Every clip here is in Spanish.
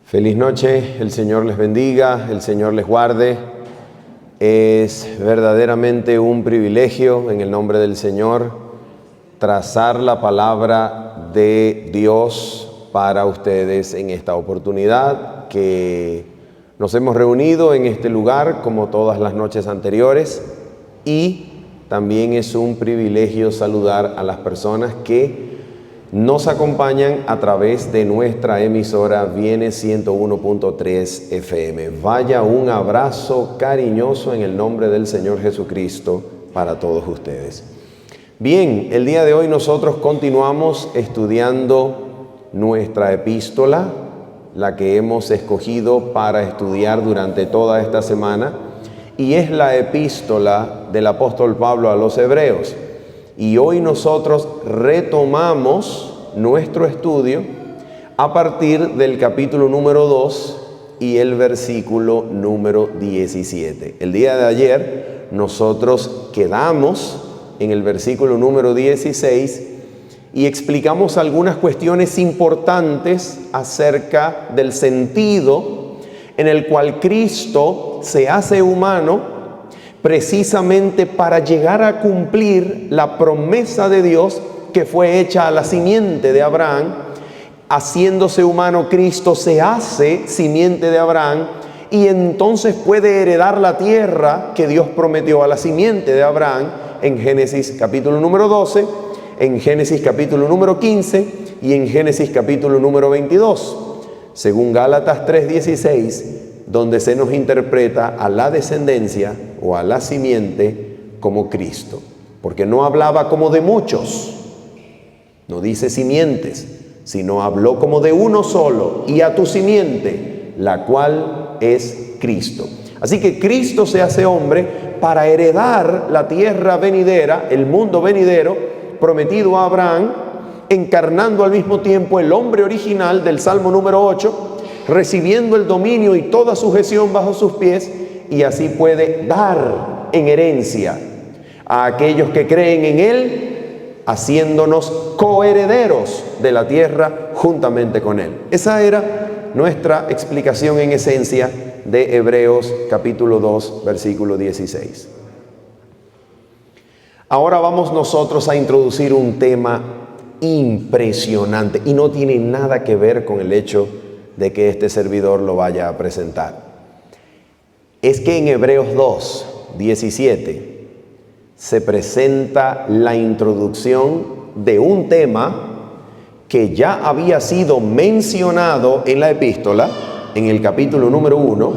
Feliz noche, el Señor les bendiga, el Señor les guarde. Es verdaderamente un privilegio, en el nombre del Señor, trazar la palabra de Dios para ustedes en esta oportunidad que nos hemos reunido en este lugar como todas las noches anteriores, y también es un privilegio saludar a las personas que nos acompañan a través de nuestra emisora Viene 101.3 FM. Vaya un abrazo cariñoso en el nombre del Señor Jesucristo para todos ustedes. Bien, el día de hoy nosotros continuamos estudiando nuestra epístola, la que hemos escogido para estudiar durante toda esta semana, y es la epístola del apóstol Pablo a los Hebreos. Y hoy nosotros retomamos nuestro estudio a partir del capítulo número 2 y el versículo número 17. El día de ayer nosotros quedamos en el versículo número 16 y explicamos algunas cuestiones importantes acerca del sentido en el cual Cristo se hace humano precisamente para llegar a cumplir la promesa de Dios que fue hecha a la simiente de Abraham. Haciéndose humano, Cristo se hace simiente de Abraham y entonces puede heredar la tierra que Dios prometió a la simiente de Abraham en Génesis capítulo número 12, en Génesis capítulo número 15 y en Génesis capítulo número 22, según Gálatas 3:16, donde se nos interpreta a la descendencia o a la simiente como Cristo, porque no hablaba como de muchos, no dice simientes, sino habló como de uno solo, y a tu simiente, la cual es Cristo. Así que Cristo se hace hombre para heredar la tierra venidera, el mundo venidero prometido a Abraham, encarnando al mismo tiempo el hombre original del Salmo número 8, recibiendo el dominio y toda sujeción bajo sus pies, y así puede dar en herencia a aquellos que creen en Él, haciéndonos coherederos de la tierra juntamente con Él. Esa era nuestra explicación en esencia de Hebreos capítulo 2, versículo 16. Ahora vamos nosotros a introducir un tema impresionante, y no tiene nada que ver con el hecho de que este servidor lo vaya a presentar. Es que en Hebreos 2, 17 se presenta la introducción de un tema que ya había sido mencionado en la epístola, en el capítulo número 1,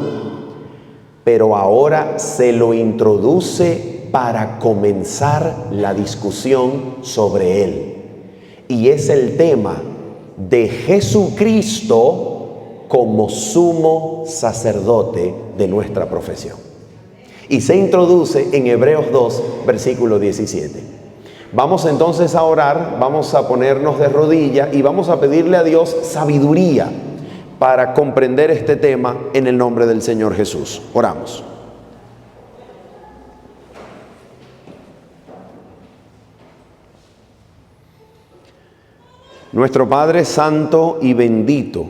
pero ahora se lo introduce para comenzar la discusión sobre él. Y es el tema de Jesucristo como sumo sacerdote de nuestra profesión. Y se introduce en Hebreos 2, versículo 17. Vamos entonces a orar, vamos a ponernos de rodillas y vamos a pedirle a Dios sabiduría para comprender este tema en el nombre del Señor Jesús. Oramos. Nuestro Padre Santo y bendito,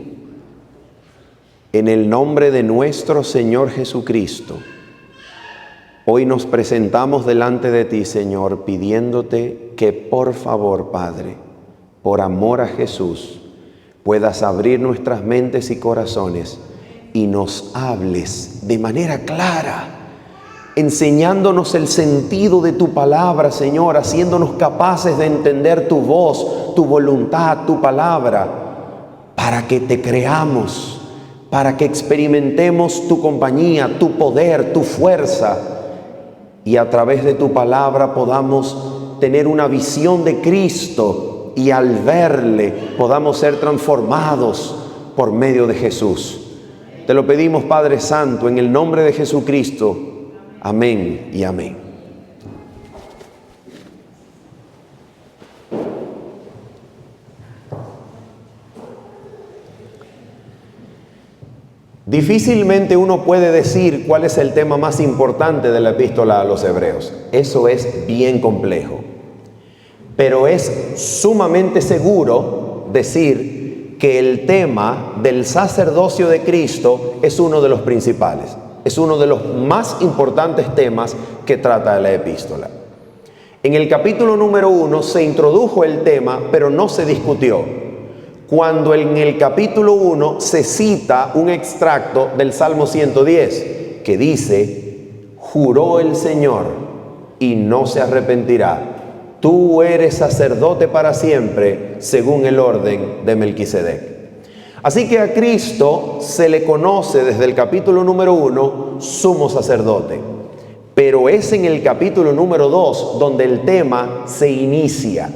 en el nombre de nuestro Señor Jesucristo, hoy nos presentamos delante de ti, Señor, pidiéndote que por favor, Padre, por amor a Jesús, puedas abrir nuestras mentes y corazones y nos hables de manera clara, enseñándonos el sentido de tu palabra, Señor, haciéndonos capaces de entender tu voz, tu voluntad, tu palabra, para que te creamos, para que experimentemos tu compañía, tu poder, tu fuerza, y a través de tu palabra podamos tener una visión de Cristo y al verle podamos ser transformados por medio de Jesús. Te lo pedimos, Padre Santo, en el nombre de Jesucristo. Amén y amén. Difícilmente uno puede decir cuál es el tema más importante de la epístola a los Hebreos. Eso es bien complejo. Pero es sumamente seguro decir que el tema del sacerdocio de Cristo es uno de los principales, es uno de los más importantes temas que trata la epístola. En el capítulo número 1 se introdujo el tema, pero no se discutió. Cuando en el capítulo 1 se cita un extracto del Salmo 110, que dice: juró el Señor y no se arrepentirá. Tú eres sacerdote para siempre, según el orden de Melquisedec. Así que a Cristo se le conoce desde el capítulo número 1 sumo sacerdote. Pero es en el capítulo número 2 donde el tema se inicia.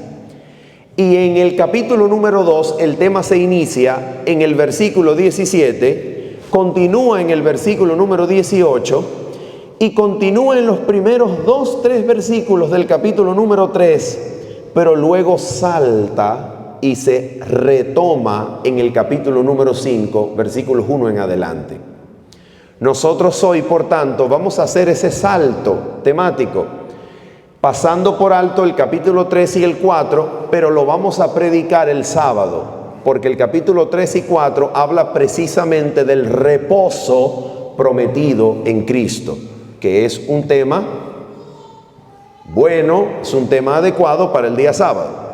Y en el capítulo número 2 el tema se inicia en el versículo 17, continúa en el versículo número 18 y continúa en los primeros 3 versículos del capítulo número 3, pero luego salta y se retoma en el capítulo número 5, versículos 1 en adelante. Nosotros hoy, por tanto, vamos a hacer ese salto temático, pasando por alto el capítulo 3 y el 4, pero lo vamos a predicar el sábado, porque el capítulo 3 y 4 habla precisamente del reposo prometido en Cristo, que es un tema bueno, es un tema adecuado para el día sábado.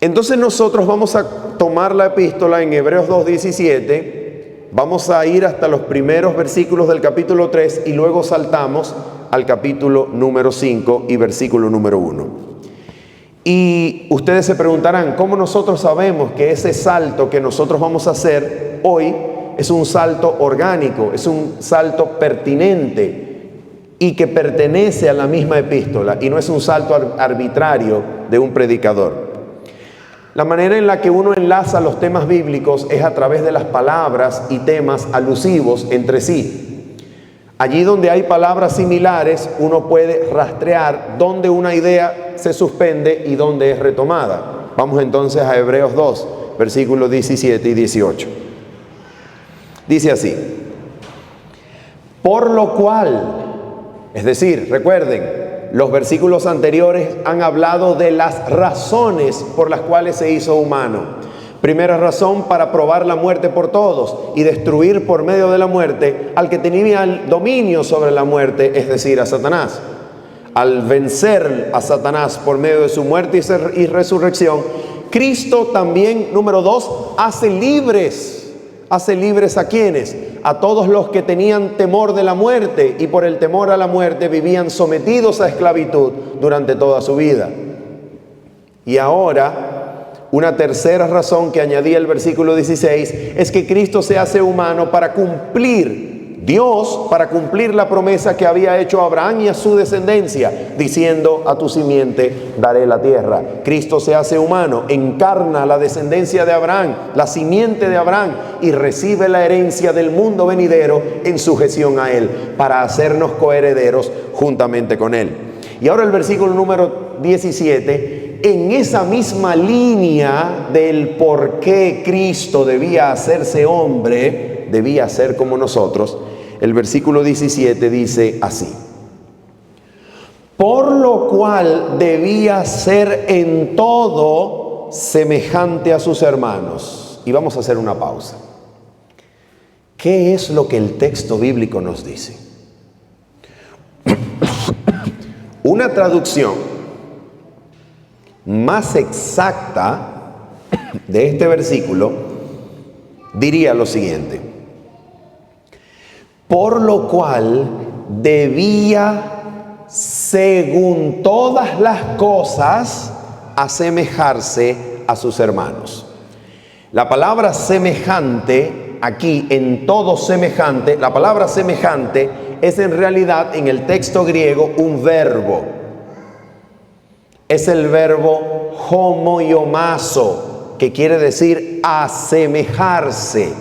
Entonces nosotros vamos a tomar la epístola en Hebreos 2:17, vamos a ir hasta los primeros versículos del capítulo 3 y luego saltamos al capítulo número 5 y versículo número 1. Y ustedes se preguntarán, ¿cómo nosotros sabemos que ese salto que nosotros vamos a hacer hoy es un salto orgánico, es un salto pertinente y que pertenece a la misma epístola y no es un salto arbitrario de un predicador? La manera en la que uno enlaza los temas bíblicos es a través de las palabras y temas alusivos entre sí. Allí donde hay palabras similares, uno puede rastrear dónde una idea se suspende y dónde es retomada. Vamos entonces a Hebreos 2, versículos 17 y 18. Dice así: por lo cual, es decir, recuerden, los versículos anteriores han hablado de las razones por las cuales se hizo humano. Primera razón, para probar la muerte por todos y destruir por medio de la muerte al que tenía el dominio sobre la muerte, es decir, a Satanás. Al vencer a Satanás por medio de su muerte y resurrección, Cristo también, número 2, hace libres. ¿Hace libres a quiénes? A todos los que tenían temor de la muerte y por el temor a la muerte vivían sometidos a esclavitud durante toda su vida. Y ahora, una tercera razón que añadía el versículo 16 es que Cristo se hace humano para cumplir, Dios para cumplir la promesa que había hecho a Abraham y a su descendencia, diciendo: a tu simiente daré la tierra. Cristo se hace humano, encarna la descendencia de Abraham, la simiente de Abraham, y recibe la herencia del mundo venidero en sujeción a Él, para hacernos coherederos juntamente con Él. Y ahora el versículo número 17, en esa misma línea del por qué Cristo debía hacerse hombre, debía ser como nosotros, el versículo 17 dice así: por lo cual debía ser en todo semejante a sus hermanos. Y vamos a hacer una pausa. ¿Qué es lo que el texto bíblico nos dice? Una traducción más exacta de este versículo diría lo siguiente: por lo cual debía, según todas las cosas, asemejarse a sus hermanos. La palabra semejante, aquí en todo semejante, la palabra semejante es en realidad en el texto griego un verbo. Es el verbo homoiomazo, que quiere decir asemejarse,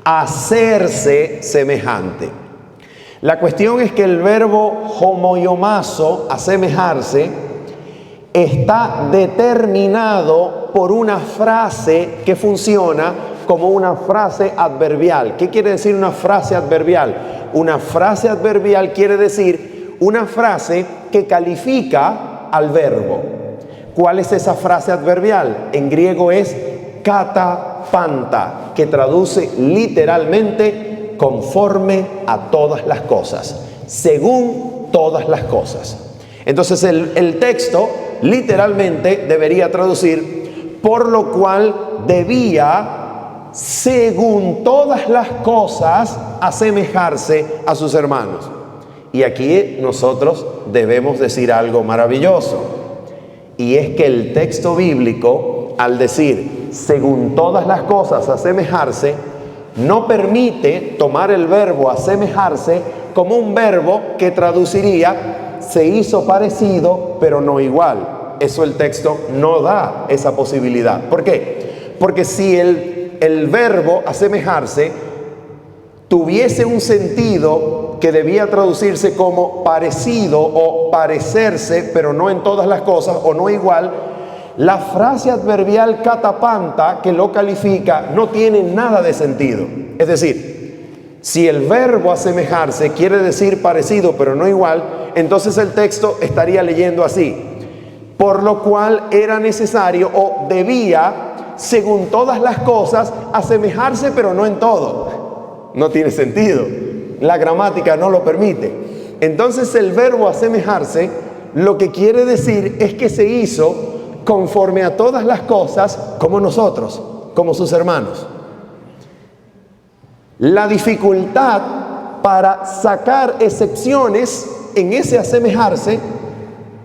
hacerse semejante. La cuestión es que el verbo homoiomazo, asemejarse, está determinado por una frase que funciona como una frase adverbial. ¿Qué quiere decir una frase adverbial? Una frase adverbial quiere decir una frase que califica al verbo. ¿Cuál es esa frase adverbial? En griego es catapanta, que traduce literalmente conforme a todas las cosas, según todas las cosas. Entonces el texto literalmente debería traducir, por lo cual debía, según todas las cosas, asemejarse a sus hermanos. Y aquí nosotros debemos decir algo maravilloso, y es que el texto bíblico, al decir según todas las cosas asemejarse, no permite tomar el verbo asemejarse como un verbo que traduciría se hizo parecido pero no igual. Eso el texto no da esa posibilidad. ¿Por qué? Porque si el verbo asemejarse tuviese un sentido que debía traducirse como parecido o parecerse, pero no en todas las cosas o no igual, la frase adverbial catapanta que lo califica no tiene nada de sentido. Es decir, si el verbo asemejarse quiere decir parecido pero no igual, entonces el texto estaría leyendo así: por lo cual era necesario o debía, según todas las cosas, asemejarse pero no en todo. No tiene sentido, la gramática no lo permite. Entonces el verbo asemejarse lo que quiere decir es que se hizo conforme a todas las cosas como nosotros, como sus hermanos. La dificultad para sacar excepciones en ese asemejarse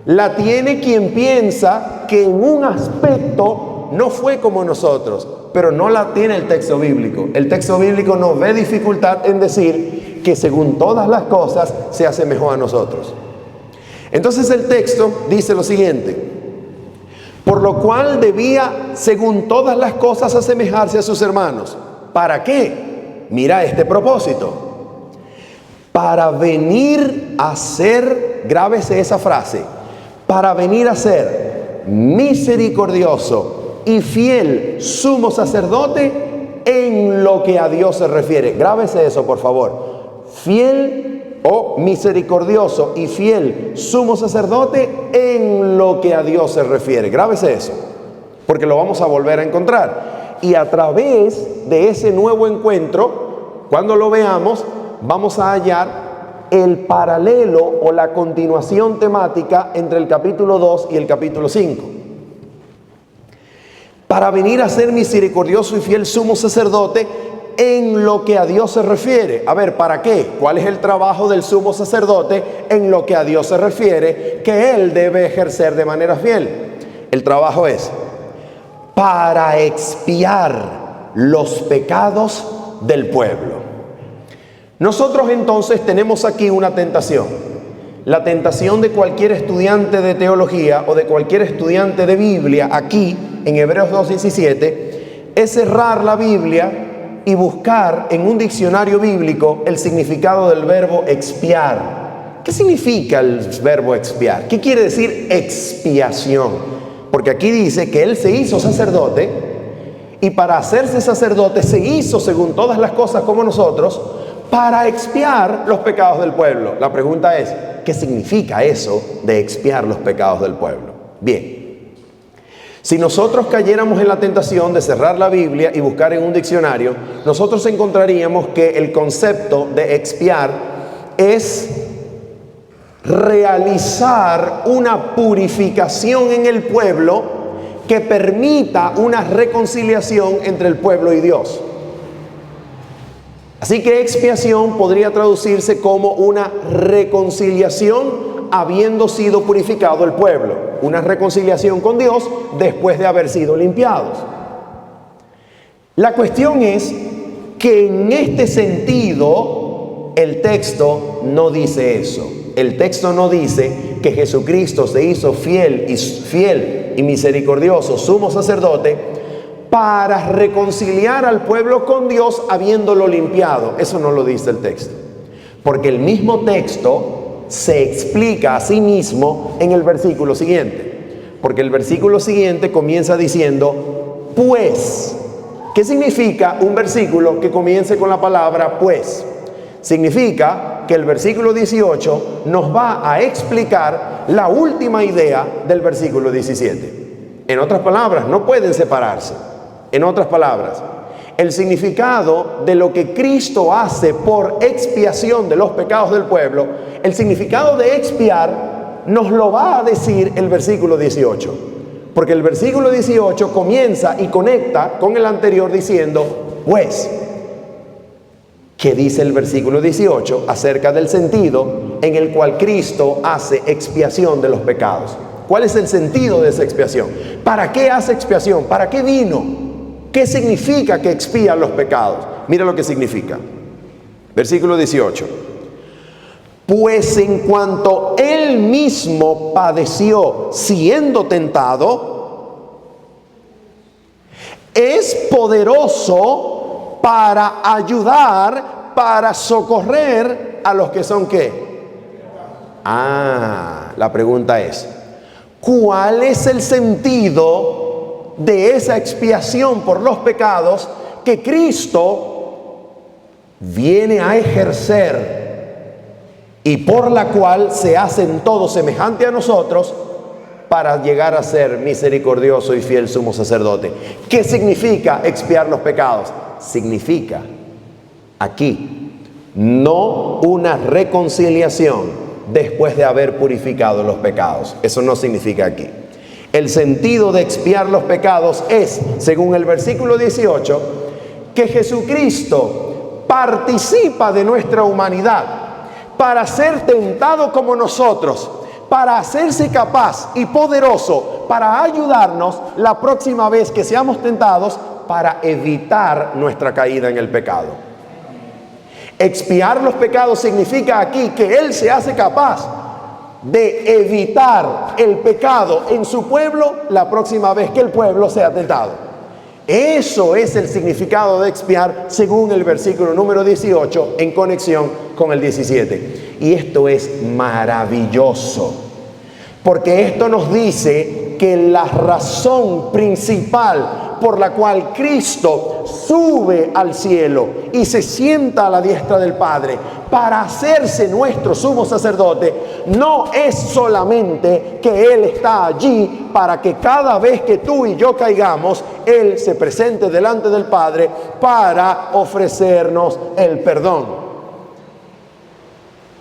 la tiene quien piensa que en un aspecto no fue como nosotros, pero no la tiene el texto bíblico. El texto bíblico no ve dificultad en decir que según todas las cosas se asemejó a nosotros. Entonces el texto dice lo siguiente: por lo cual debía, según todas las cosas, asemejarse a sus hermanos. ¿Para qué? Mira este propósito: para venir a ser, grábese esa frase, para venir a ser misericordioso y fiel sumo sacerdote en lo que a Dios se refiere. Grábese eso, por favor. Fiel o misericordioso y fiel sumo sacerdote en lo que a Dios se refiere. Grábese eso, porque lo vamos a volver a encontrar. Y a través de ese nuevo encuentro, cuando lo veamos, vamos a hallar el paralelo o la continuación temática entre el capítulo 2 y el capítulo 5. Para venir a ser misericordioso y fiel sumo sacerdote en lo que a Dios se refiere. A ver, ¿para qué? ¿Cuál es el trabajo del sumo sacerdote en lo que a Dios se refiere que él debe ejercer de manera fiel? El trabajo es para expiar los pecados del pueblo. Nosotros entonces tenemos aquí una tentación. La tentación de cualquier estudiante de teología o de cualquier estudiante de Biblia aquí en Hebreos 2:17 es cerrar la Biblia y buscar en un diccionario bíblico el significado del verbo expiar. ¿Qué significa el verbo expiar? ¿Qué quiere decir expiación? Porque aquí dice que él se hizo sacerdote y para hacerse sacerdote se hizo según todas las cosas como nosotros, para expiar los pecados del pueblo. La pregunta es, ¿qué significa eso de expiar los pecados del pueblo? Bien, si nosotros cayéramos en la tentación de cerrar la Biblia y buscar en un diccionario, nosotros encontraríamos que el concepto de expiar es realizar una purificación en el pueblo que permita una reconciliación entre el pueblo y Dios. Así que expiación podría traducirse como una reconciliación habiendo sido purificado el pueblo, una reconciliación con Dios después de haber sido limpiados. La cuestión es que en este sentido el texto no dice eso. El texto no dice que Jesucristo se hizo fiel y misericordioso sumo sacerdote para reconciliar al pueblo con Dios habiéndolo limpiado. Eso no lo dice el texto, porque el mismo texto se explica a sí mismo en el versículo siguiente, porque el versículo siguiente comienza diciendo pues. ¿Qué significa un versículo que comience con la palabra pues? Significa que el versículo 18 nos va a explicar la última idea del versículo 17. En otras palabras, no pueden separarse. En otras palabras, el significado de lo que Cristo hace por expiación de los pecados del pueblo, el significado de expiar nos lo va a decir el versículo 18. Porque el versículo 18 comienza y conecta con el anterior diciendo, pues, ¿qué dice el versículo 18 acerca del sentido en el cual Cristo hace expiación de los pecados? ¿Cuál es el sentido de esa expiación? ¿Para qué hace expiación? ¿Para qué vino? ¿Qué significa que expía los pecados? Mira lo que significa. Versículo 18. Pues en cuanto Él mismo padeció siendo tentado, es poderoso para ayudar, para socorrer a los que son ¿qué? La pregunta es, ¿cuál es el sentido de esa expiación por los pecados que Cristo viene a ejercer y por la cual se hace en todo semejante a nosotros para llegar a ser misericordioso y fiel sumo sacerdote? ¿Qué significa expiar los pecados? Significa aquí no una reconciliación después de haber purificado los pecados. Eso no significa aquí. El sentido de expiar los pecados es, según el versículo 18, que Jesucristo participa de nuestra humanidad para ser tentado como nosotros, para hacerse capaz y poderoso para ayudarnos la próxima vez que seamos tentados, para evitar nuestra caída en el pecado. Expiar los pecados significa aquí que Él se hace capaz de evitar el pecado en su pueblo la próxima vez que el pueblo sea tentado. Eso es el significado de expiar según el versículo número 18 en conexión con el 17. Y esto es maravilloso, porque esto nos dice que la razón principal por la cual Cristo sube al cielo y se sienta a la diestra del Padre para hacerse nuestro sumo sacerdote, no es solamente que Él está allí para que cada vez que tú y yo caigamos, Él se presente delante del Padre para ofrecernos el perdón.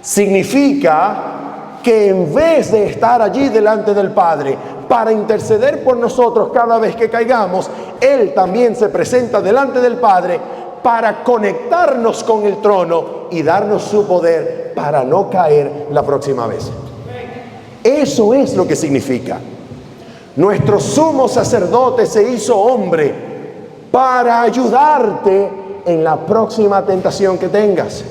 Significa que en vez de estar allí delante del Padre para interceder por nosotros cada vez que caigamos, Él también se presenta delante del Padre para conectarnos con el trono y darnos su poder para no caer la próxima vez. Eso es lo que significa. Nuestro sumo sacerdote se hizo hombre para ayudarte en la próxima tentación que tengas.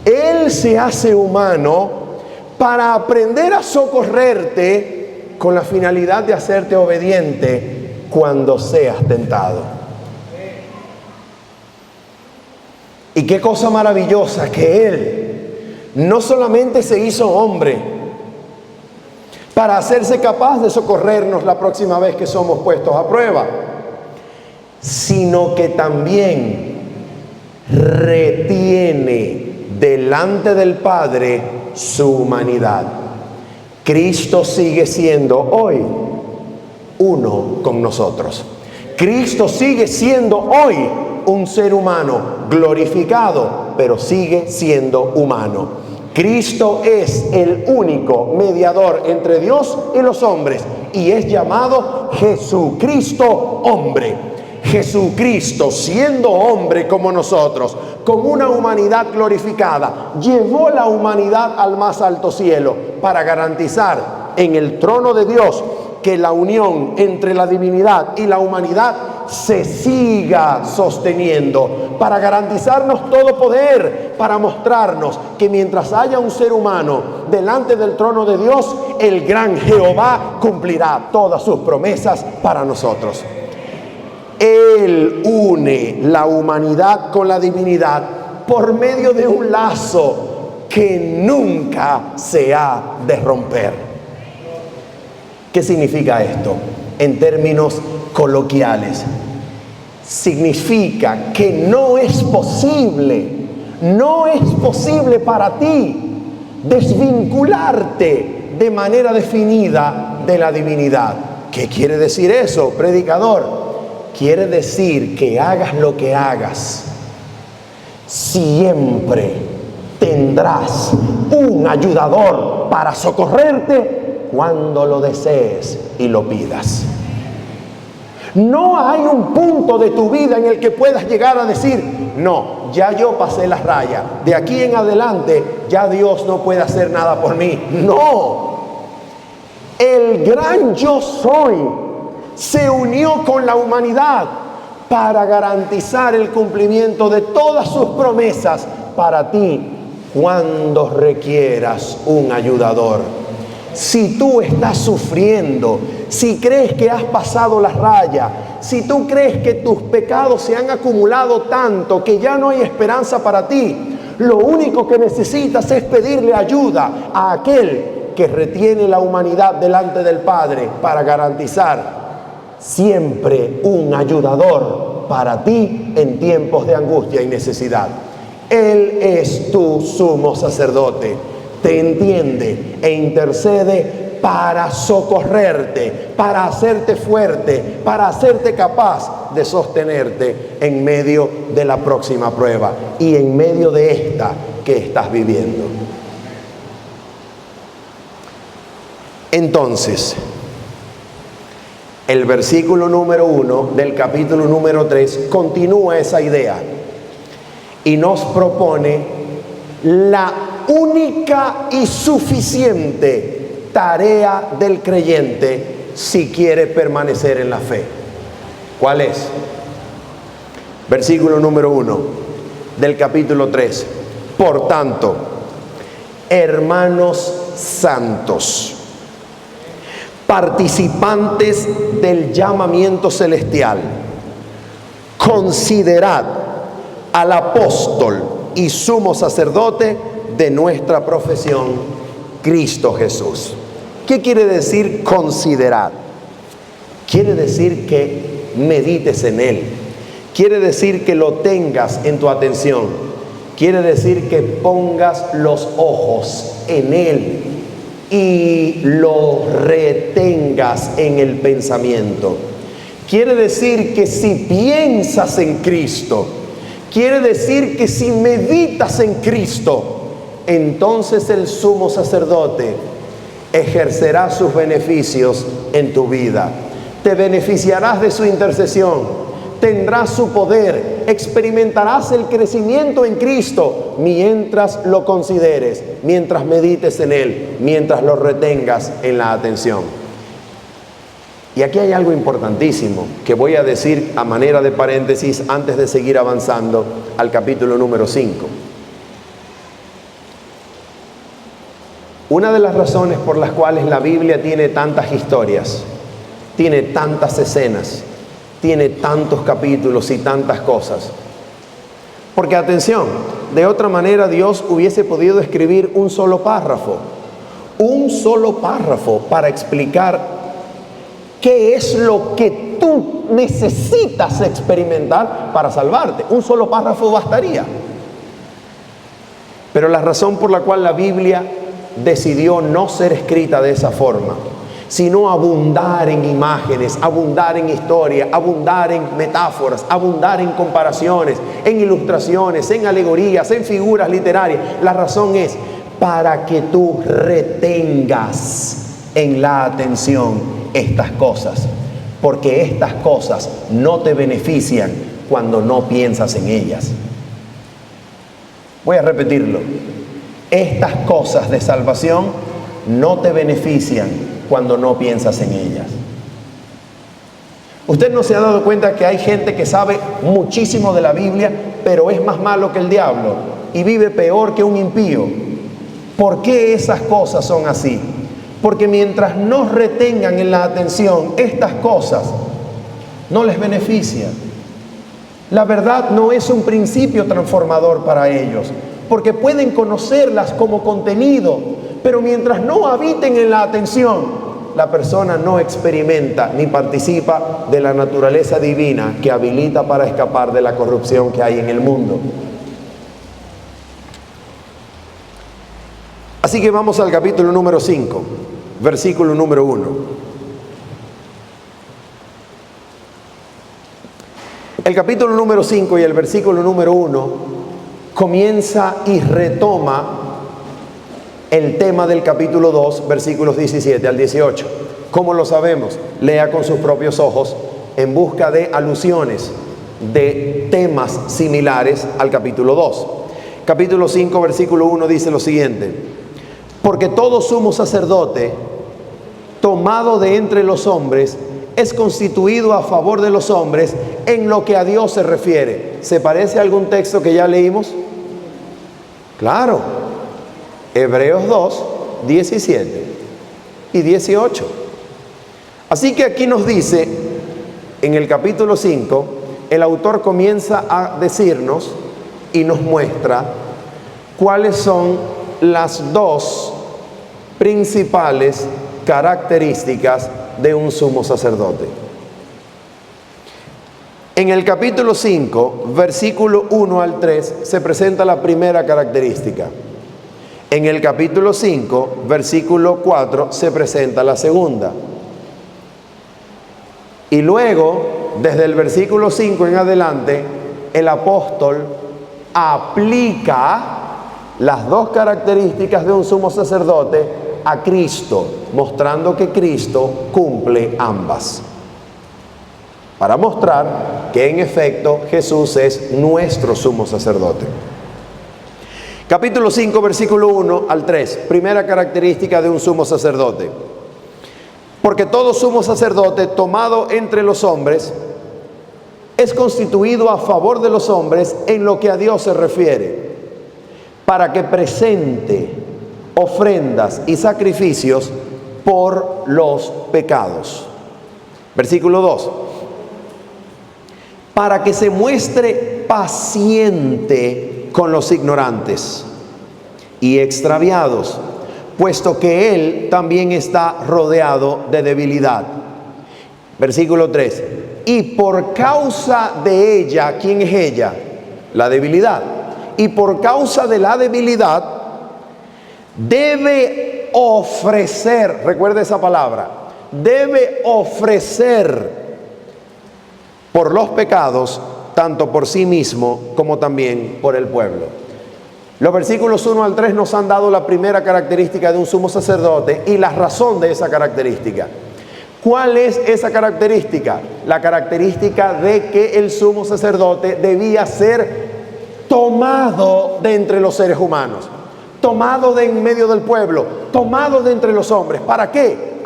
Él se hace humano para aprender a socorrerte con la finalidad de hacerte obediente cuando seas tentado. Y qué cosa maravillosa que Él no solamente se hizo hombre para hacerse capaz de socorrernos la próxima vez que somos puestos a prueba, sino que también retiene delante del Padre su humanidad. Cristo sigue siendo hoy uno con nosotros. Cristo sigue siendo hoy un ser humano glorificado, pero sigue siendo humano. Cristo es el único mediador entre Dios y los hombres y es llamado Jesucristo hombre. Jesucristo, siendo hombre como nosotros, con una humanidad glorificada, llevó la humanidad al más alto cielo para garantizar en el trono de Dios que la unión entre la divinidad y la humanidad se siga sosteniendo, para garantizarnos todo poder, para mostrarnos que mientras haya un ser humano delante del trono de Dios, el gran Jehová cumplirá todas sus promesas para nosotros. Él une la humanidad con la divinidad por medio de un lazo que nunca se ha de romper. ¿Qué significa esto? En términos coloquiales, significa que no es posible para ti desvincularte de manera definida de la divinidad. ¿Qué quiere decir eso, predicador? quiere decir que hagas lo que hagas, siempre tendrás un ayudador para socorrerte cuando lo desees y lo pidas. No hay un punto de tu vida en el que puedas llegar a decir, no, ya yo pasé la raya, de aquí en adelante ya Dios no puede hacer nada por mí. No, el gran yo soy se unió con la humanidad para garantizar el cumplimiento de todas sus promesas para ti cuando requieras un ayudador. Si tú estás sufriendo, si crees que has pasado la raya, si tú crees que tus pecados se han acumulado tanto que ya no hay esperanza para ti, lo único que necesitas es pedirle ayuda a aquel que retiene la humanidad delante del Padre para garantizar siempre un ayudador para ti en tiempos de angustia y necesidad. Él es tu sumo sacerdote, te entiende e intercede para socorrerte, para hacerte fuerte, para hacerte capaz de sostenerte en medio de la próxima prueba y en medio de esta que estás viviendo. Entonces, el versículo número 1 del capítulo número 3 continúa esa idea y nos propone la única y suficiente tarea del creyente si quiere permanecer en la fe. ¿Cuál es? Versículo número 1 del capítulo 3. Por tanto, hermanos santos, participantes del llamamiento celestial, considerad al apóstol y sumo sacerdote de nuestra profesión, Cristo Jesús. ¿Qué quiere decir considerad? Quiere decir que medites en Él. Quiere decir que lo tengas en tu atención. Quiere decir que pongas los ojos en Él y lo retengas en el pensamiento. Quiere decir que si piensas en Cristo, quiere decir que si meditas en Cristo, entonces el sumo sacerdote ejercerá sus beneficios en tu vida. Te beneficiarás de su intercesión, tendrás su poder, experimentarás el crecimiento en Cristo mientras lo consideres, mientras medites en Él, mientras lo retengas en la atención. Y aquí hay algo importantísimo que voy a decir a manera de paréntesis antes de seguir avanzando al capítulo número 5. Una de las razones por las cuales la Biblia tiene tantas historias, tiene tantas escenas, tiene tantos capítulos y tantas cosas. Porque atención, de otra manera Dios hubiese podido escribir un solo párrafo para explicar qué es lo que tú necesitas experimentar para salvarte. Un solo párrafo bastaría. Pero la razón por la cual la Biblia decidió no ser escrita de esa forma, sino abundar en imágenes, abundar en historia, abundar en metáforas, abundar en comparaciones, en ilustraciones, en alegorías, en figuras literarias. La razón es para que tú retengas en la atención estas cosas, porque estas cosas no te benefician cuando no piensas en ellas. Voy a repetirlo. Estas cosas de salvación no te benefician cuando no piensas en ellas. ¿Usted no se ha dado cuenta que hay gente que sabe muchísimo de la Biblia, pero es más malo que el diablo y vive peor que un impío? ¿Por qué esas cosas son así? Porque mientras no retengan en la atención estas cosas, no les beneficia. La verdad no es un principio transformador para ellos, porque pueden conocerlas como contenido, pero mientras no habiten en la atención, la persona no experimenta ni participa de la naturaleza divina que habilita para escapar de la corrupción que hay en el mundo. Así que vamos al capítulo número 5, versículo número 1. El capítulo número 5 y el versículo número 1 comienza y retoma el tema del capítulo 2, versículos 17 al 18. ¿Cómo lo sabemos? Lea con sus propios ojos en busca de alusiones de temas similares al capítulo 2. Capítulo 5, versículo 1 dice lo siguiente: porque todo sumo sacerdote tomado de entre los hombres es constituido a favor de los hombres en lo que a Dios se refiere. ¿Se parece a algún texto que ya leímos? Claro. Hebreos 2, 17 y 18. Así que aquí nos dice, en el capítulo 5, el autor comienza a decirnos y nos muestra cuáles son las dos principales características de un sumo sacerdote. En el capítulo 5, versículo 1 al 3, se presenta la primera característica. En el capítulo 5, versículo 4, se presenta la segunda. Y luego, desde el versículo 5 en adelante, el apóstol aplica las dos características de un sumo sacerdote a Cristo, mostrando que Cristo cumple ambas, para mostrar que en efecto Jesús es nuestro sumo sacerdote. Capítulo 5, versículo 1 al 3, primera característica de un sumo sacerdote. Porque todo sumo sacerdote tomado entre los hombres es constituido a favor de los hombres en lo que a Dios se refiere, para que presente ofrendas y sacrificios por los pecados. Versículo 2. Para que se muestre paciente con los ignorantes y extraviados, puesto que él también está rodeado de debilidad. Versículo 3. Y por causa de ella, ¿quién es ella? La debilidad. Y por causa de la debilidad, debe ofrecer, recuerde esa palabra, debe ofrecer por los pecados, tanto por sí mismo como también por el pueblo. Los versículos 1 al 3 nos han dado la primera característica de un sumo sacerdote y la razón de esa característica. ¿Cuál es esa característica? La característica de que el sumo sacerdote debía ser tomado de entre los seres humanos, tomado de en medio del pueblo, tomado de entre los hombres. ¿Para qué?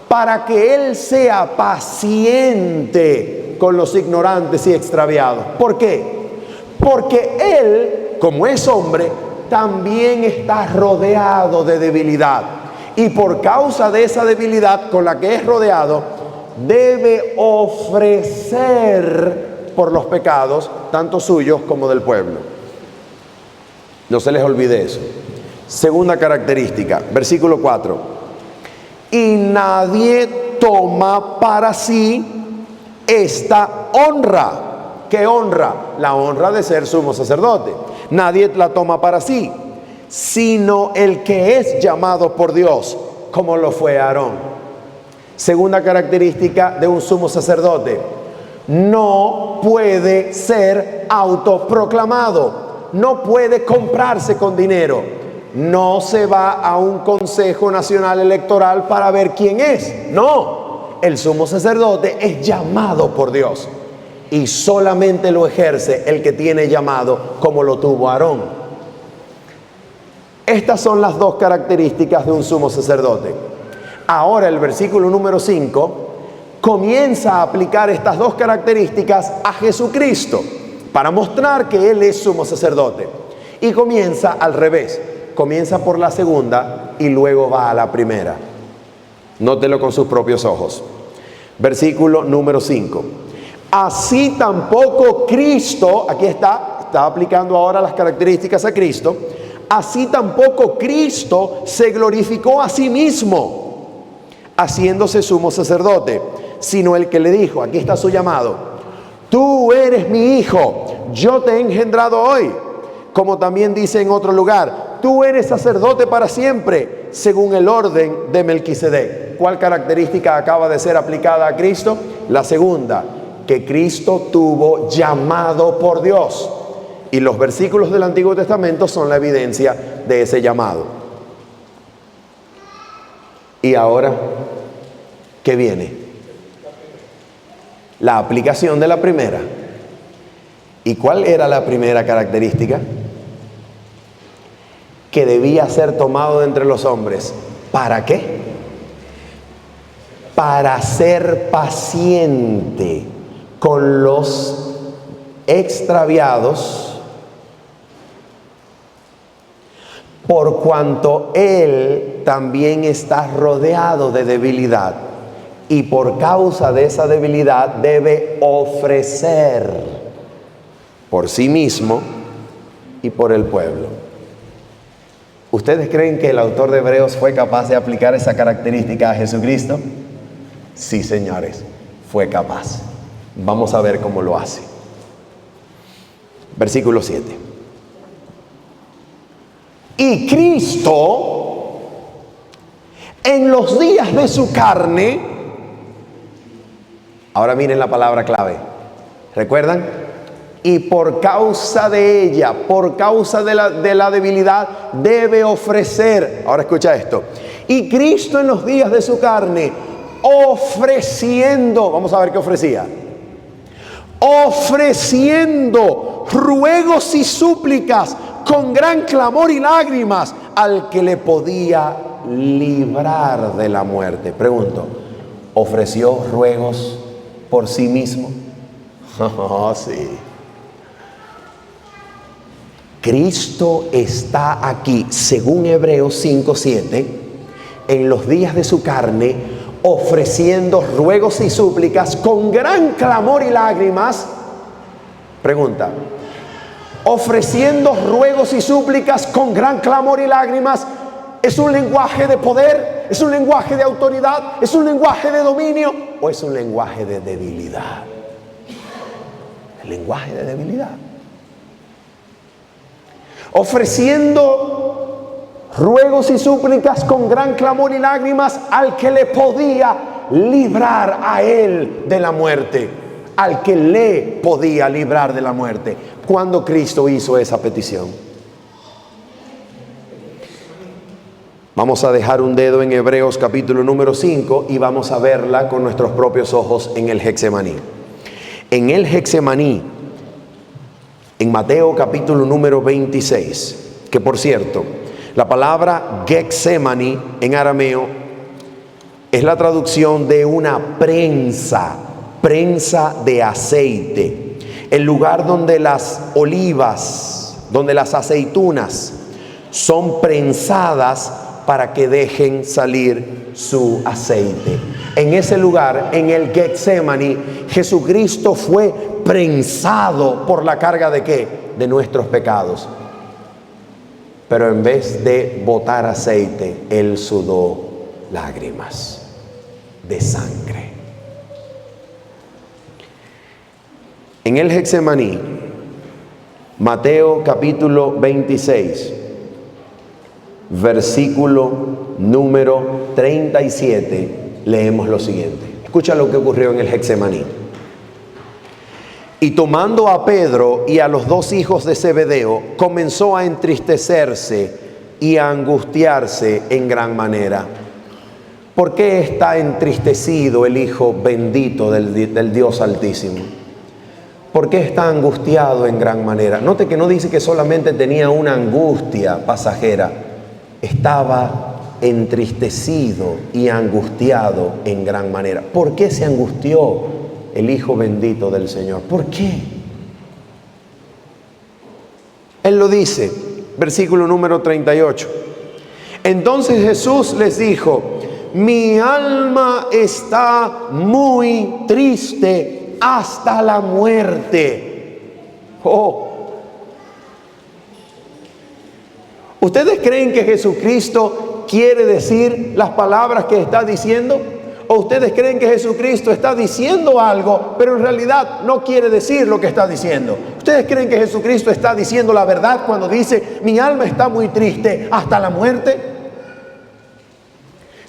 Para que él sea paciente con los ignorantes y extraviados. ¿Por qué? Porque él, como es hombre, también está rodeado de debilidad. Y por causa de esa debilidad con la que es rodeado, debe ofrecer por los pecados, tanto suyos como del pueblo. No se les olvide eso. Segunda característica, versículo 4. Y nadie toma para sí esta honra. ¿Qué honra? La honra de ser sumo sacerdote. Nadie la toma para sí, sino el que es llamado por Dios, como lo fue Aarón. Segunda característica de un sumo sacerdote: no puede ser autoproclamado, no puede comprarse con dinero, no se va a un consejo nacional electoral para ver quién es. No, el sumo sacerdote es llamado por Dios y solamente lo ejerce el que tiene llamado, como lo tuvo Aarón. Estas son las dos características de un sumo sacerdote. Ahora el versículo número 5 comienza a aplicar estas dos características a Jesucristo para mostrar que Él es sumo sacerdote. Y comienza al revés, comienza por la segunda y luego va a la primera. Nótelo con sus propios ojos. Versículo número 5. Así tampoco Cristo, aquí está aplicando ahora las características a Cristo. Así tampoco Cristo se glorificó a sí mismo, haciéndose sumo sacerdote, sino el que le dijo, aquí está su llamado: tú eres mi hijo, yo te he engendrado hoy. Como también dice en otro lugar, tú eres sacerdote para siempre, según el orden de Melquisedec. ¿Cuál característica acaba de ser aplicada a Cristo? La segunda, que Cristo tuvo llamado por Dios. Y los versículos del Antiguo Testamento son la evidencia de ese llamado. Y ahora, ¿qué viene? La aplicación de la primera. ¿Y cuál era la primera característica? Que debía ser tomado de entre los hombres. ¿Para qué? Para ser paciente con los extraviados, por cuanto él también está rodeado de debilidad, y por causa de esa debilidad debe ofrecer por sí mismo y por el pueblo. ¿Ustedes creen que el autor de Hebreos fue capaz de aplicar esa característica a Jesucristo? Sí, señores, fue capaz. Vamos a ver cómo lo hace. Versículo 7. Y Cristo, en los días de su carne, ahora miren la palabra clave, ¿recuerdan? Y por causa de ella, por causa de la debilidad, debe ofrecer. Ahora escucha esto. Y Cristo en los días de su carne, ofreciendo, vamos a ver qué ofrecía. Ofreciendo ruegos y súplicas con gran clamor y lágrimas al que le podía librar de la muerte. Pregunto, ¿ofreció ruegos por sí mismo? Oh, sí. Cristo está aquí, según Hebreos 5:7, en los días de su carne, ofreciendo ruegos y súplicas con gran clamor y lágrimas. Pregunta, ofreciendo ruegos y súplicas con gran clamor y lágrimas, ¿es un lenguaje de poder? ¿Es un lenguaje de autoridad? ¿Es un lenguaje de dominio? ¿O es un lenguaje de debilidad? El lenguaje de debilidad. Ofreciendo ruegos y súplicas con gran clamor y lágrimas al que le podía librar a él de la muerte, al que le podía librar de la muerte. ¿Cuándo Cristo hizo esa petición? Vamos a dejar un dedo en Hebreos capítulo número 5 y vamos a verla con nuestros propios ojos en el Getsemaní. En el Getsemaní, en Mateo capítulo número 26, que por cierto, la palabra Getsemaní en arameo es la traducción de una prensa de aceite, el lugar donde las olivas, donde las aceitunas son prensadas para que dejen salir su aceite. En ese lugar, en el Getsemaní, Jesucristo fue prensado por la carga ¿de qué? De nuestros pecados. Pero en vez de botar aceite, Él sudó lágrimas de sangre. En el Getsemaní, Mateo capítulo 26, versículo número 37, leemos lo siguiente. Escucha lo que ocurrió en el Getsemaní. Y tomando a Pedro y a los dos hijos de Zebedeo, comenzó a entristecerse y a angustiarse en gran manera. ¿Por qué está entristecido el Hijo bendito del Dios Altísimo? ¿Por qué está angustiado en gran manera? Note que no dice que solamente tenía una angustia pasajera. Estaba entristecido y angustiado en gran manera. ¿Por qué se angustió el Hijo bendito del Señor? ¿Por qué? Él lo dice, versículo número 38. Entonces Jesús les dijo: mi alma está muy triste hasta la muerte. Oh. ¿Ustedes creen que Jesucristo quiere decir las palabras que está diciendo? ¿O ustedes creen que Jesucristo está diciendo algo, pero en realidad no quiere decir lo que está diciendo? ¿Ustedes creen que Jesucristo está diciendo la verdad cuando dice: mi alma está muy triste hasta la muerte?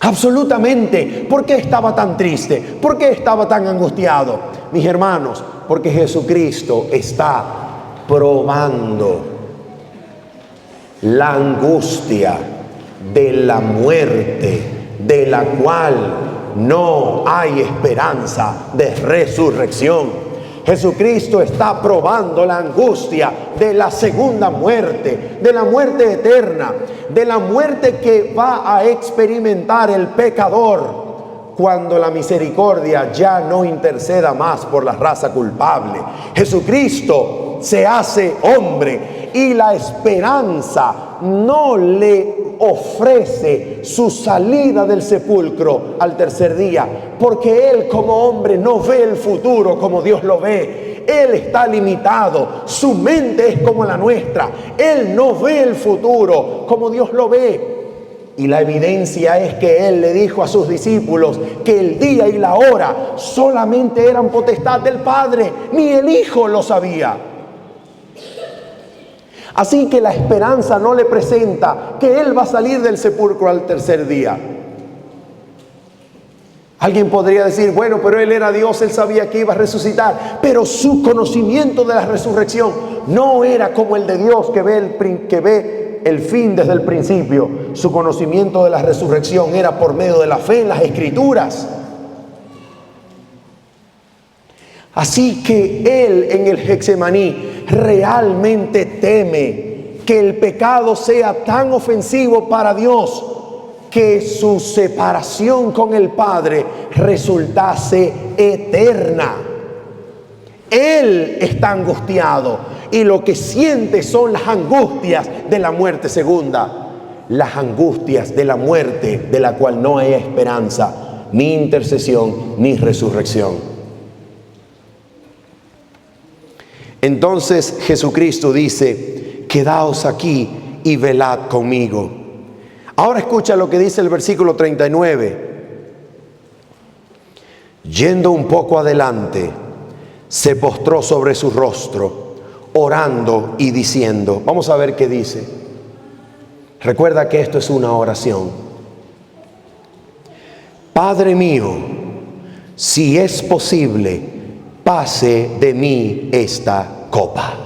Absolutamente. ¿Por qué estaba tan triste? ¿Por qué estaba tan angustiado? Mis hermanos, porque Jesucristo está probando la angustia de la muerte, de la cual no hay esperanza de resurrección. Jesucristo está probando la angustia de la segunda muerte, de la muerte eterna, de la muerte que va a experimentar el pecador cuando la misericordia ya no interceda más por la raza culpable. Jesucristo se hace hombre y la esperanza no le ofrece su salida del sepulcro al tercer día, porque Él como hombre no ve el futuro como Dios lo ve. Él está limitado, su mente es como la nuestra. Él no ve el futuro como Dios lo ve. Y la evidencia es que Él le dijo a sus discípulos que el día y la hora solamente eran potestad del Padre, ni el Hijo lo sabía. Así que la esperanza no le presenta que Él va a salir del sepulcro al tercer día. Alguien podría decir, bueno, pero Él era Dios, Él sabía que iba a resucitar, pero su conocimiento de la resurrección no era como el de Dios que ve el fin desde el principio. Su conocimiento de la resurrección era por medio de la fe en las Escrituras. Así que Él en el Getsemaní realmente teme que el pecado sea tan ofensivo para Dios que su separación con el Padre resultase eterna. Él está angustiado y lo que siente son las angustias de la muerte segunda, las angustias de la muerte de la cual no hay esperanza, ni intercesión, ni resurrección. Entonces Jesucristo dice, quedaos aquí y velad conmigo. Ahora escucha lo que dice el versículo 39. Yendo un poco adelante, se postró sobre su rostro, orando y diciendo, vamos a ver qué dice. Recuerda que esto es una oración. Padre mío, si es posible, pase de mí esta copa.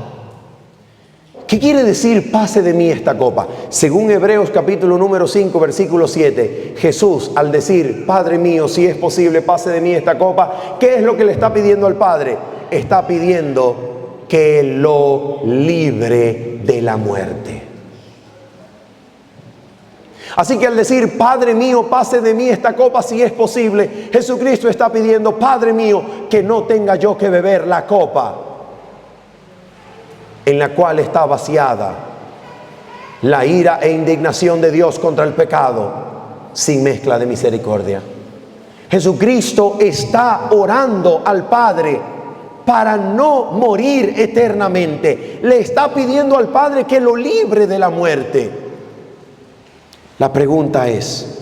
¿Qué quiere decir pase de mí esta copa? Según Hebreos capítulo número 5 versículo 7, Jesús al decir, Padre mío, si es posible, pase de mí esta copa, ¿qué es lo que le está pidiendo al Padre? Está pidiendo que lo libre de la muerte. Así que al decir, Padre mío, pase de mí esta copa si es posible, Jesucristo está pidiendo, Padre mío, que no tenga yo que beber la copa en la cual está vaciada la ira e indignación de Dios contra el pecado, sin mezcla de misericordia. Jesucristo está orando al Padre para no morir eternamente. Le está pidiendo al Padre que lo libre de la muerte. La pregunta es,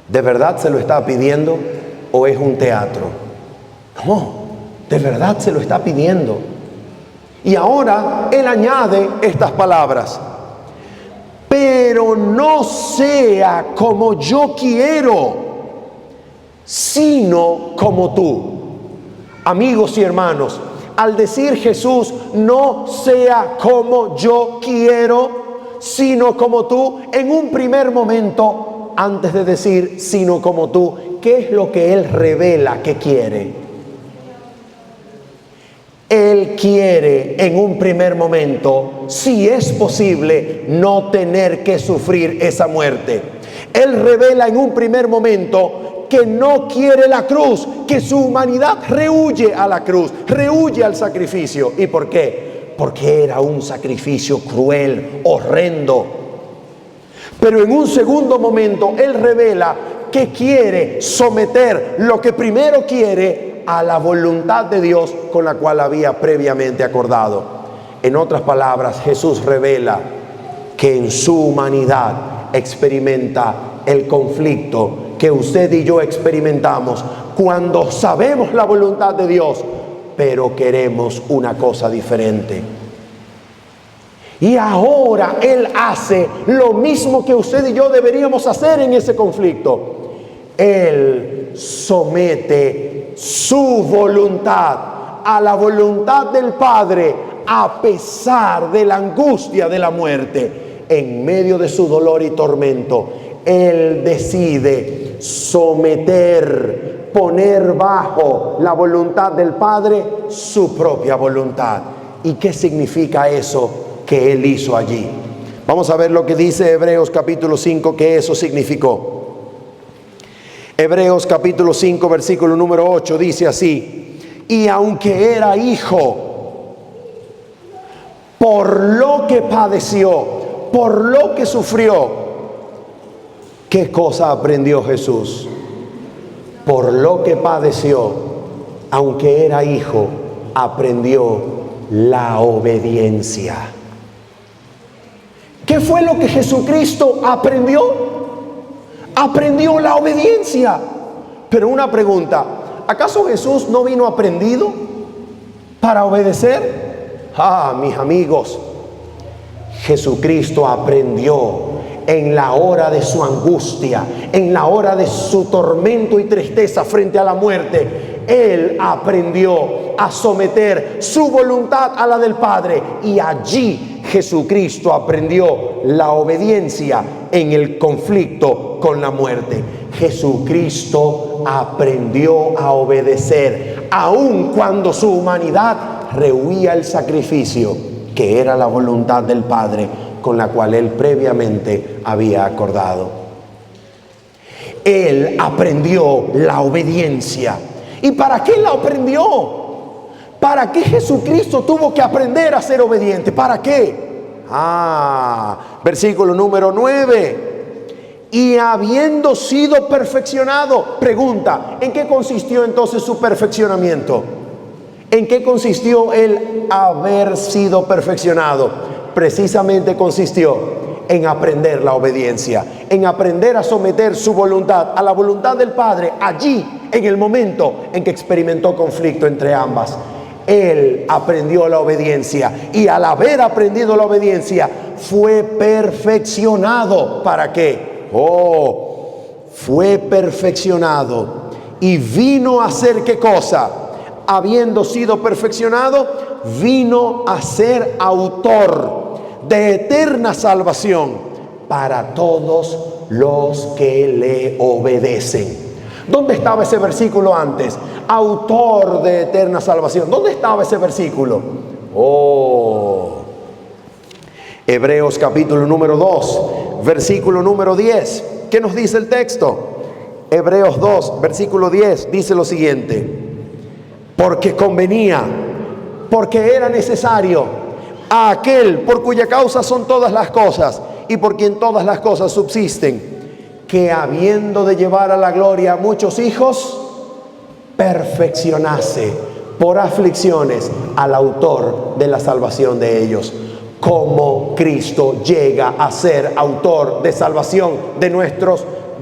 ¿de verdad se lo está pidiendo o es un teatro? No, de verdad se lo está pidiendo. Y ahora Él añade estas palabras, pero no sea como yo quiero, sino como tú. Amigos y hermanos, al decir Jesús, no sea como yo quiero, sino como tú, en un primer momento, antes de decir sino como tú, ¿qué es lo que Él revela que quiere? Él quiere en un primer momento, si es posible, no tener que sufrir esa muerte. Él revela en un primer momento que no quiere la cruz, que su humanidad rehúye a la cruz, rehúye al sacrificio. ¿Y por qué? Porque era un sacrificio cruel, horrendo. Pero en un segundo momento Él revela que quiere someter lo que primero quiere a la voluntad de Dios con la cual había previamente acordado. En otras palabras, Jesús revela que en su humanidad experimenta el conflicto que usted y yo experimentamos cuando sabemos la voluntad de Dios, pero queremos una cosa diferente. Y ahora Él hace lo mismo que usted y yo deberíamos hacer en ese conflicto. Él somete su voluntad a la voluntad del Padre, a pesar de la angustia de la muerte. En medio de su dolor y tormento, Él decide someter, poner bajo la voluntad del Padre su propia voluntad. ¿Y qué significa eso que Él hizo allí? Vamos a ver lo que dice Hebreos capítulo 5, que eso significó. Hebreos capítulo 5, versículo número 8, dice así: y aunque era hijo, por lo que padeció, por lo que sufrió, ¿qué cosa aprendió Jesús? Por lo que padeció, aunque era hijo, aprendió la obediencia. ¿Qué fue lo que Jesucristo aprendió? Aprendió la obediencia. Pero una pregunta: ¿acaso Jesús no vino aprendido para obedecer? Mis amigos, Jesucristo aprendió en la hora de su angustia, en la hora de su tormento y tristeza frente a la muerte. Él aprendió a someter su voluntad a la del Padre, y allí Jesucristo aprendió la obediencia en el conflicto con la muerte. Jesucristo aprendió a obedecer, aun cuando su humanidad rehuía el sacrificio, que era la voluntad del Padre, con la cual Él previamente había acordado. Él aprendió la obediencia. ¿Y para qué la aprendió? ¿Para qué Jesucristo tuvo que aprender a ser obediente? ¿Para qué? Versículo número 9. Y habiendo sido perfeccionado. Pregunta: ¿en qué consistió entonces su perfeccionamiento? ¿En qué consistió el haber sido perfeccionado? Precisamente consistió en aprender la obediencia, en aprender a someter su voluntad a la voluntad del Padre, allí en el momento en que experimentó conflicto entre ambas. Él aprendió la obediencia, y al haber aprendido la obediencia fue perfeccionado. ¿Para qué? Fue perfeccionado y vino a ser ¿qué cosa? Habiendo sido perfeccionado, vino a ser autor de eterna salvación para todos los que le obedecen. ¿Dónde estaba ese versículo antes? Autor de eterna salvación. ¿Dónde estaba ese versículo? Hebreos capítulo número 2, versículo número 10. ¿Qué nos dice el texto? Hebreos 2, versículo 10, dice lo siguiente: porque convenía, porque era necesario, a aquel por cuya causa son todas las cosas y por quien todas las cosas subsisten, que habiendo de llevar a la gloria a muchos hijos, perfeccionase por aflicciones al autor de la salvación de ellos. Como Cristo llega a ser autor de salvación de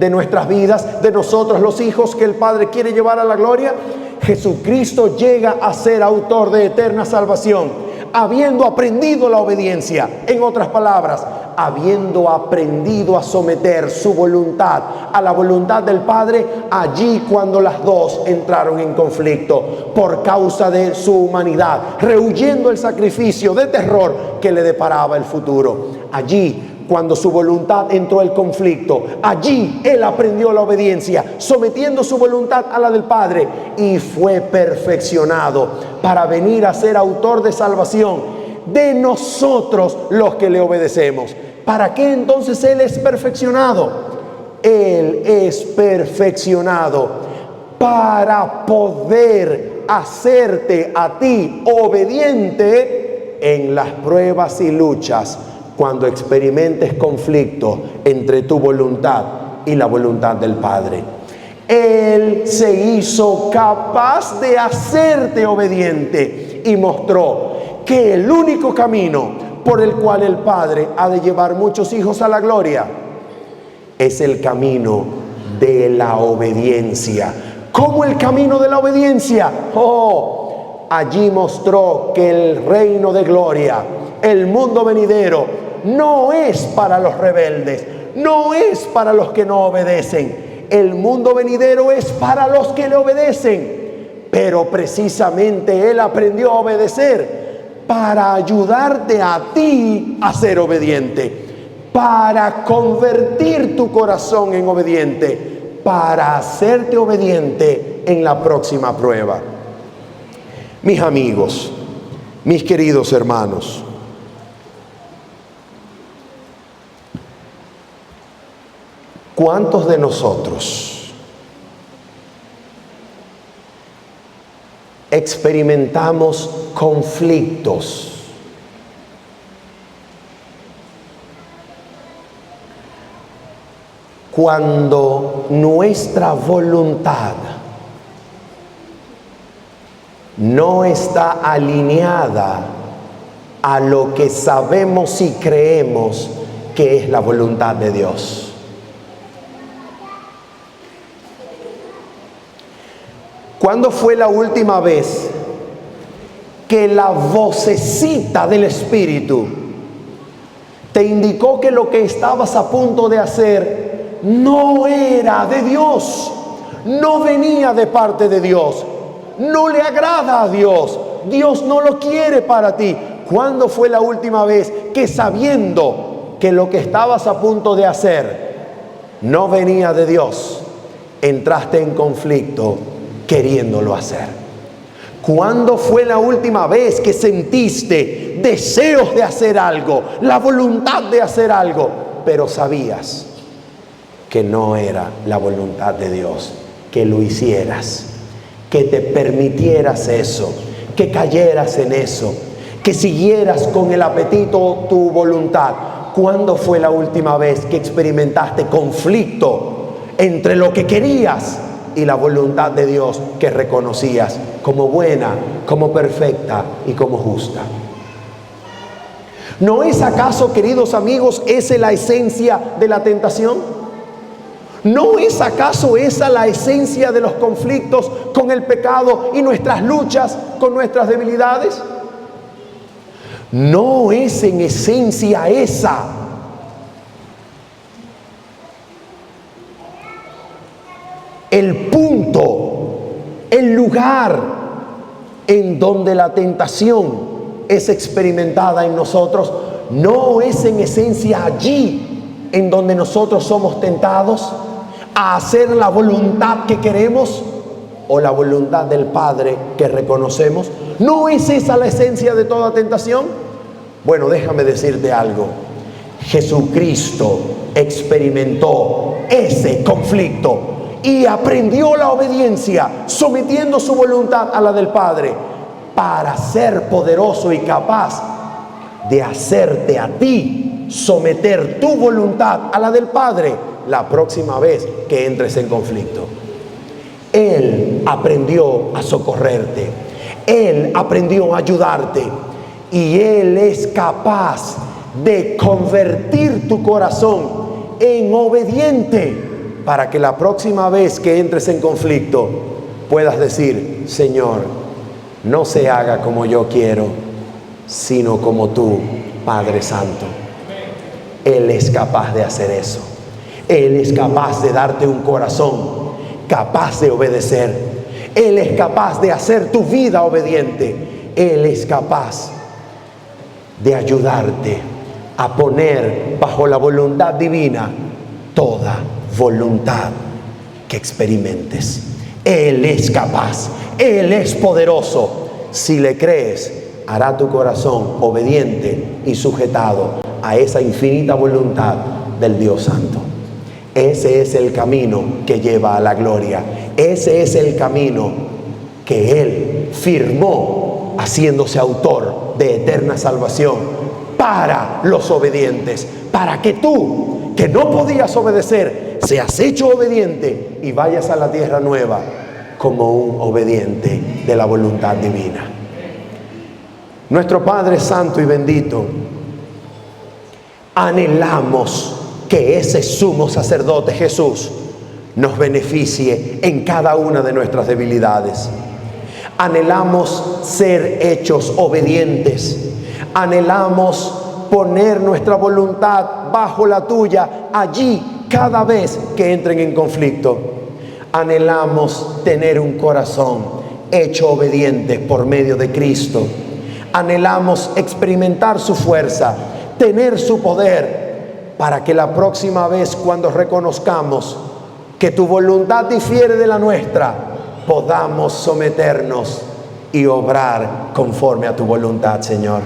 nuestras vidas, de nosotros los hijos que el Padre quiere llevar a la gloria. Jesucristo llega a ser autor de eterna salvación, habiendo aprendido la obediencia. En otras palabras, habiendo aprendido a someter su voluntad a la voluntad del Padre, allí cuando las dos entraron en conflicto por causa de su humanidad, rehuyendo el sacrificio de terror que le deparaba el futuro. Allí, cuando su voluntad entró en conflicto, allí Él aprendió la obediencia, sometiendo su voluntad a la del Padre, y fue perfeccionado para venir a ser autor de salvación de nosotros los que le obedecemos. ¿Para qué entonces Él es perfeccionado? Él es perfeccionado para poder hacerte a ti obediente en las pruebas y luchas, cuando experimentes conflicto entre tu voluntad y la voluntad del Padre. Él se hizo capaz de hacerte obediente y mostró que el único camino por el cual el Padre ha de llevar muchos hijos a la gloria es el camino de la obediencia. ¿Cómo el camino de la obediencia? Allí mostró que el reino de gloria El mundo venidero no es para los rebeldes, no es para los que no obedecen. El mundo venidero es para los que le obedecen. Pero precisamente Él aprendió a obedecer para ayudarte a ti a ser obediente, para convertir tu corazón en obediente, para hacerte obediente en la próxima prueba. Mis amigos, mis queridos hermanos, ¿cuántos de nosotros experimentamos conflictos cuando nuestra voluntad no está alineada a lo que sabemos y creemos que es la voluntad de Dios? ¿Cuándo fue la última vez que la vocecita del Espíritu te indicó que lo que estabas a punto de hacer no era de Dios, no venía de parte de Dios, no le agrada a Dios, Dios no lo quiere para ti? ¿Cuándo fue la última vez que, sabiendo que lo que estabas a punto de hacer no venía de Dios, entraste en conflicto queriéndolo hacer? ¿Cuándo fue la última vez que sentiste deseos de hacer algo, la voluntad de hacer algo, pero sabías que no era la voluntad de Dios que lo hicieras, que te permitieras eso, que cayeras en eso, que siguieras con el apetito tu voluntad? ¿Cuándo fue la última vez que experimentaste conflicto entre lo que querías y la voluntad de Dios que reconocías como buena, como perfecta y como justa? ¿No es acaso, queridos amigos, esa la esencia de la tentación? ¿No es acaso esa la esencia de los conflictos con el pecado y nuestras luchas con nuestras debilidades? ¿No es en esencia esa el punto, el lugar en donde la tentación es experimentada en nosotros? ¿No es en esencia allí en donde nosotros somos tentados a hacer la voluntad que queremos o la voluntad del Padre que reconocemos? ¿No es esa la esencia de toda tentación? Bueno, déjame decirte algo. Jesucristo experimentó ese conflicto y aprendió la obediencia, sometiendo su voluntad a la del Padre, para ser poderoso y capaz de hacerte a ti someter tu voluntad a la del Padre la próxima vez que entres en conflicto. Él aprendió a socorrerte, Él aprendió a ayudarte, y Él es capaz de convertir tu corazón en obediente, para que la próxima vez que entres en conflicto puedas decir: Señor, no se haga como yo quiero, sino como tú, Padre Santo. Él es capaz de hacer eso. Él es capaz de darte un corazón capaz de obedecer. Él es capaz de hacer tu vida obediente. Él es capaz de ayudarte a poner bajo la voluntad divina toda voluntad que experimentes. Él es capaz, Él es poderoso. Si le crees, hará tu corazón obediente y sujetado a esa infinita voluntad del Dios Santo. Ese es el camino que lleva a la gloria. Ese es el camino que Él firmó, haciéndose autor de eterna salvación para los obedientes, para que tú, que no podías obedecer, seas hecho obediente y vayas a la tierra nueva como un obediente de la voluntad divina. Nuestro Padre Santo y bendito, anhelamos que ese sumo sacerdote Jesús nos beneficie en cada una de nuestras debilidades. Anhelamos ser hechos obedientes. Anhelamos poner nuestra voluntad bajo la tuya allí cada vez que entren en conflicto. Anhelamos tener un corazón hecho obediente por medio de Cristo. Anhelamos experimentar su fuerza, tener su poder, para que la próxima vez cuando reconozcamos que tu voluntad difiere de la nuestra, podamos someternos y obrar conforme a tu voluntad, Señor.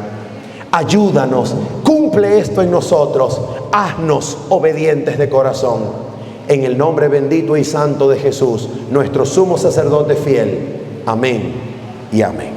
Ayúdanos, cumple esto en nosotros, haznos obedientes de corazón. En el nombre bendito y santo de Jesús, nuestro sumo sacerdote fiel. Amén y amén.